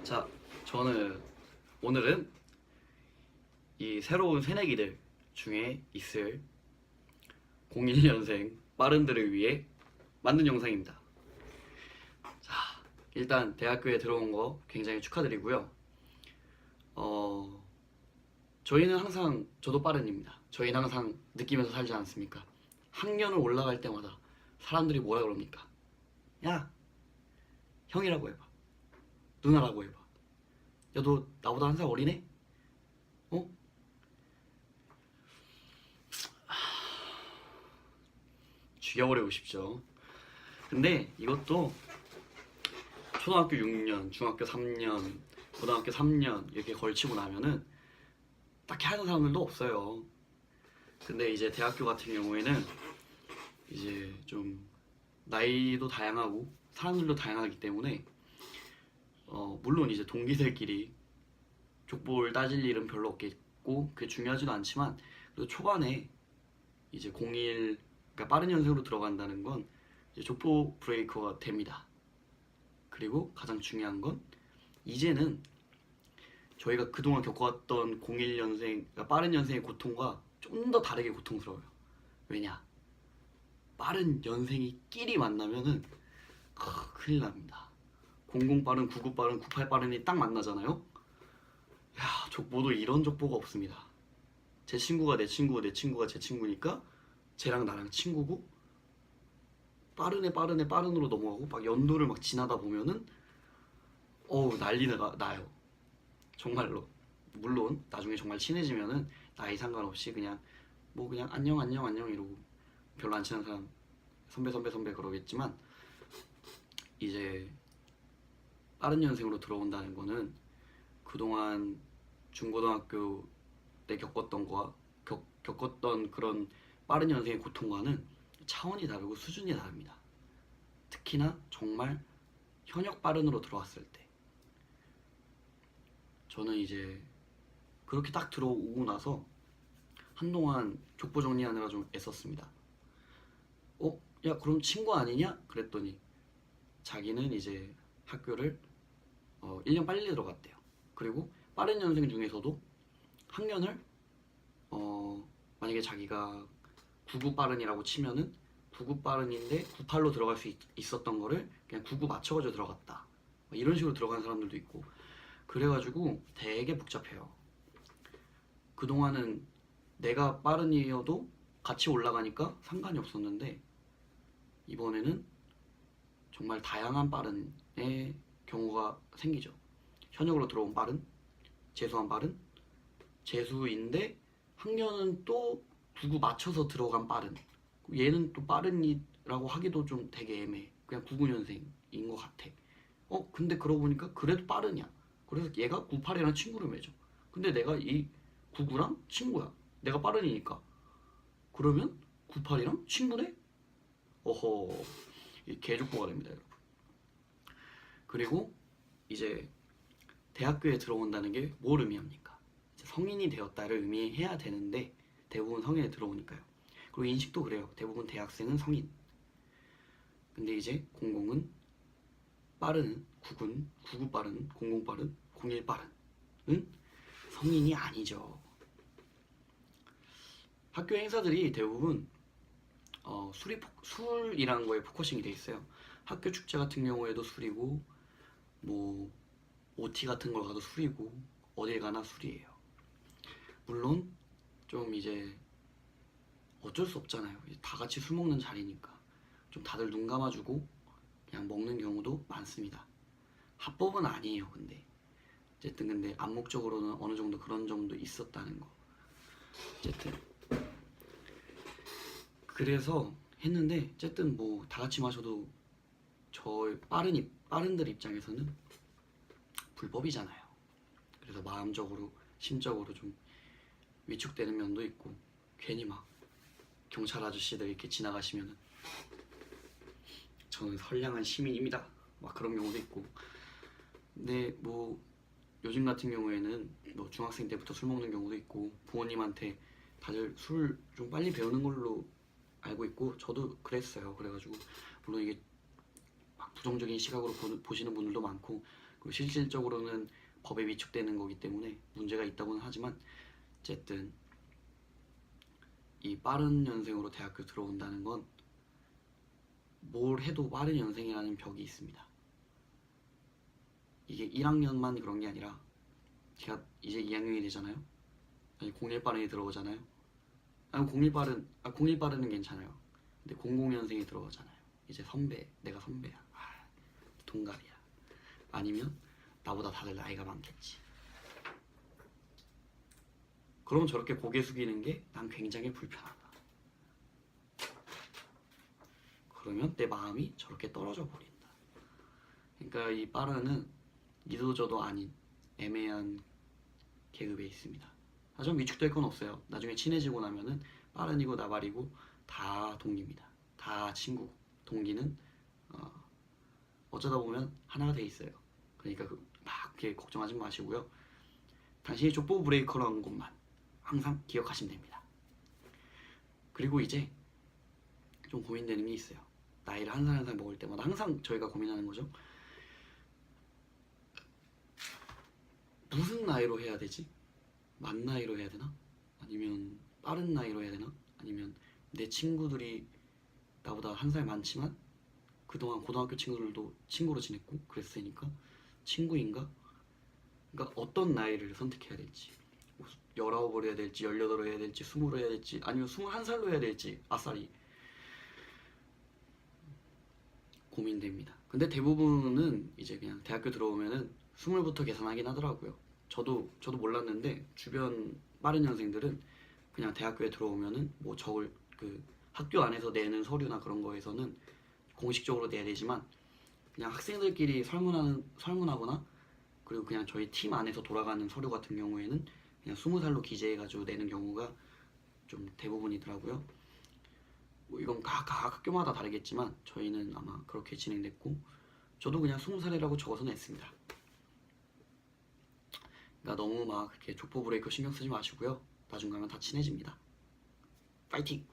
자, 저는 오늘은 이 새로운 새내기들 중에 있을 01년생 빠른들을 위해 만든 영상입니다. 자, 일단 대학교에 들어온 거 굉장히 축하드리고요. 저희는 항상, 저도 빠른입니다. 저희는 항상 느끼면서 살지 않습니까? 학년을 올라갈 때마다 사람들이 뭐라 그럽니까? 야, 형이라고 해봐. 누나라고 해봐. 야, 너 나보다 한 살 어리네? 어? 죽여버리고 싶죠. 근데 이것도 초등학교 6년, 중학교 3년, 고등학교 3년 이렇게 걸치고 나면은 딱히 하는 사람들도 없어요. 근데 이제 대학교 같은 경우에는 이제 좀 나이도 다양하고 사람들도 다양하기 때문에 물론 이제 동기들끼리 족볼 따질 일은 별로 없겠고 그게 중요하지도 않지만 그래도 초반에 이제 01 그러니까 빠른 연생으로 들어간다는 건 이제 족보 브레이커가 됩니다. 그리고 가장 중요한 건 이제는 저희가 그동안 겪어왔던 01년생 그러니까 빠른 연생의 고통과 좀 더 다르게 고통스러워요. 왜냐? 빠른 연생이 끼리 만나면은 큰일 납니다. 00 빠른, 99 빠른, 98 빠른이 딱 만나잖아요. 야, 족보도 이런 족보가 없습니다. 제 친구가 내 친구고 내 친구가 제 친구니까 쟤랑 나랑 친구고 빠른으로 넘어가고 막 연도를 막 지나다 보면은 난리가 나요. 정말로. 물론 나중에 정말 친해지면은 나이 상관없이 그냥 뭐 그냥 안녕 이러고 별로 안 친한 사람 선배 그러겠지만 이제 빠른 연생으로 들어온다는 거는 그동안 중고등학교 때 겪었던 거와 겪었던 그런 빠른 연생의 고통과는 차원이 다르고 수준이 다릅니다. 특히나 정말 현역 빠른으로 들어왔을 때 저는 이제 그렇게 딱 들어오고 나서 한동안 족보 정리하느라 좀 애썼습니다. 야 그럼 친구 아니냐? 그랬더니 자기는 이제 학교를 1년 빨리 들어갔대요. 그리고 빠른 연생 중에서도 학년을 만약에 자기가 99 빠른이라고 치면은 99 빠른인데 98로 들어갈 수 있었던 거를 그냥 99 맞춰가지고 들어갔다. 이런 식으로 들어간 사람들도 있고 그래가지고 되게 복잡해요. 그동안은 내가 빠른이어도 같이 올라가니까 상관이 없었는데 이번에는 정말 다양한 빠른의 경우가 생기죠. 현역으로 들어온 빠른, 재수한 빠른, 재수인데 학년은 또 99 맞춰서 들어간 빠른. 얘는 또 빠른이라고 하기도 좀 되게 애매해. 그냥 99년생인 것 같아. 근데 그러고 보니까 그래도 빠른이야. 그래서 얘가 98이랑 친구를 맺어. 근데 내가 이 99랑 친구야. 내가 빠른이니까. 그러면 98이랑 친구네? 어허, 이 개족보가 됩니다, 여러분. 그리고 이제 대학교에 들어온다는 게 뭘 의미합니까? 성인이 되었다를 의미해야 되는데 대부분 성인에 들어오니까요. 그리고 인식도 그래요. 대부분 대학생은 성인. 근데 이제 00은 빠른, 99는 99 빠른, 00 빠른, 01 빠른은 성인이 아니죠. 학교 행사들이 대부분 술이라는 거에 포커싱이 돼 있어요. 학교 축제 같은 경우에도 술이고 뭐 OT 같은 걸 가도 술이고 어딜 가나 술이에요. 물론 좀 이제 어쩔 수 없잖아요. 다 같이 술 먹는 자리니까 좀 다들 눈 감아주고 그냥 먹는 경우도 많습니다. 합법은 아니에요. 근데 어쨌든 근데 암묵적으로는 어느 정도 그런 점도 있었다는 거. 어쨌든 그래서 했는데 어쨌든 뭐 다 같이 마셔도 저 빠른들 입장에서는 불법이잖아요. 그래서 마음적으로 심적으로 좀 위축되는 면도 있고 괜히 막 경찰 아저씨들 이렇게 지나가시면은 저는 선량한 시민입니다 막 그런 경우도 있고. 근데 뭐 요즘 같은 경우에는 뭐 중학생 때부터 술 먹는 경우도 있고 부모님한테 다들 술 좀 빨리 배우는 걸로 알고 있고 저도 그랬어요. 그래가지고 물론 이게 막 부정적인 시각으로 보시는 분들도 많고 그리고 실질적으로는 법에 위축되는 거기 때문에 문제가 있다고는 하지만 어쨌든 이 빠른 연생으로 대학교 들어온다는 건 뭘 해도 빠른 연생이라는 벽이 있습니다. 이게 1학년만 그런 게 아니라 제가 이제 2학년이 되잖아요. 아니 01 빠른이 들어오잖아요. 아니 01 빠른은 괜찮아요. 근데 00년생이 들어오잖아요. 이제 선배, 내가 선배야. 동갑이야. 아니면 나보다 다들 나이가 많겠지. 그러면 저렇게 고개 숙이는 게 난 굉장히 불편하다. 그러면 내 마음이 저렇게 떨어져 버린다. 그러니까 이 빠른은 이도저도 아닌 애매한 계급에 있습니다. 하지만 위축될 건 없어요. 나중에 친해지고 나면은 빠른이고 나발이고 다 동기입니다. 다 친구. 동기는 어쩌다 보면 하나가 돼 있어요. 그러니까 막 이렇게 걱정하지 마시고요. 당신이 족보 브레이커라는 것만 항상 기억하시면 됩니다. 그리고 이제 좀 고민되는 게 있어요. 나이를 한 살 한 살 먹을 때마다 항상 저희가 고민하는 거죠. 무슨 나이로 해야 되지? 만 나이로 해야 되나? 아니면 빠른 나이로 해야 되나? 아니면 내 친구들이 나보다 한 살 많지만 그동안 고등학교 친구들도 친구로 지냈고 그랬으니까 친구인가? 그러니까 어떤 나이를 선택해야 될지 19을 해야 될지 18을 해야 될지 20을 해야 될지 아니면 21살로 해야 될지 아싸리 고민됩니다. 근데 대부분은 이제 그냥 대학교 들어오면은 20부터 계산하긴 하더라고요. 저도 몰랐는데 주변 빠른 년생들은 그냥 대학교에 들어오면은 뭐 적을 그 학교 안에서 내는 서류나 그런 거에서는 공식적으로 내야 되지만 그냥 학생들끼리 설문하거나 그리고 그냥 저희 팀 안에서 돌아가는 서류 같은 경우에는 그냥 20살로 기재해가지고 내는 경우가 좀 대부분이더라고요. 뭐 이건 각 학교마다 다르겠지만 저희는 아마 그렇게 진행됐고 저도 그냥 20살이라고 적어서 냈습니다. 그러니까 너무 막 그렇게 족보 브레이커 신경 쓰지 마시고요. 나중 가면 다 친해집니다. 파이팅!